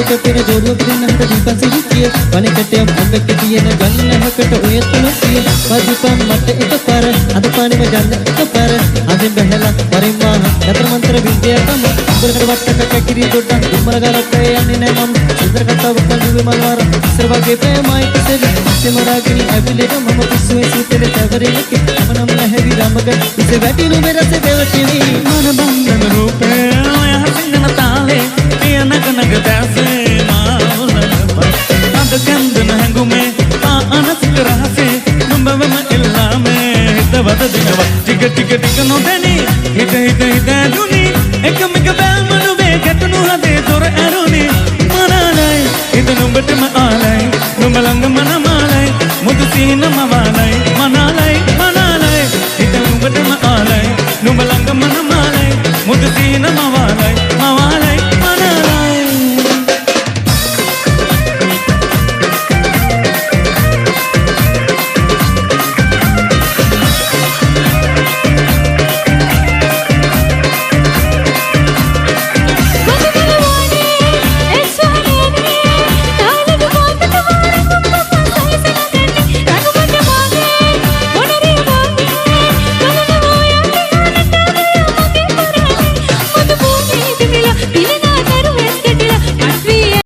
එක පෙර දෝරුව පිරිනහට දීපන් සිරිතිය වනේ කැටයක් අඹක තියෙන ගන්න හැකට ඔය තුන තිය වදිපන් මට එකපාර අද පානෙම ගන්න එකපාර අදින් බහැලා වරින් මාහ යතර මන්ත්‍ර විද්‍යාවම උඹලකට වට්ටක කැකිරි දොඩක් උඹල ගලපේ යන්නේ නෑ මම සුන්දර කතාවක් කඳුවේ මල්වාර ඉස්සර වගේ ප්‍රේමයි කිසෙද සෙමරාගිනි ඇවිලෙන මම පිස්සුවේ සීතලේ තවරෙනක මම නම් නැහැවි රමග ඉසේ වැටිනු මෙරසේ දෙවටිවි මන බන්ධන රූපේ ඔය හසින්න තාලේ පිය නගනග දැසේ මාවලප අද කන්දන හැඟුමේ අනසික රහසේ නුඹවම එල්ලාමේ හිතවද දිනව ටික ටික ටික නොදැනි හිත හිත හිත ඇදුනි එකමක බැල්මනු වේ ගැටුණු හදේ දොර ඇරුණි මනාලයි හිත නුඹටම ආලයි නුඹ ළඟ මනමාලයි මුදු සීනම වාලයි මනාලයි මනාලයි හිත නුඹටම ආලයි නුඹ ළඟ මනමාලයි මුදු සීනම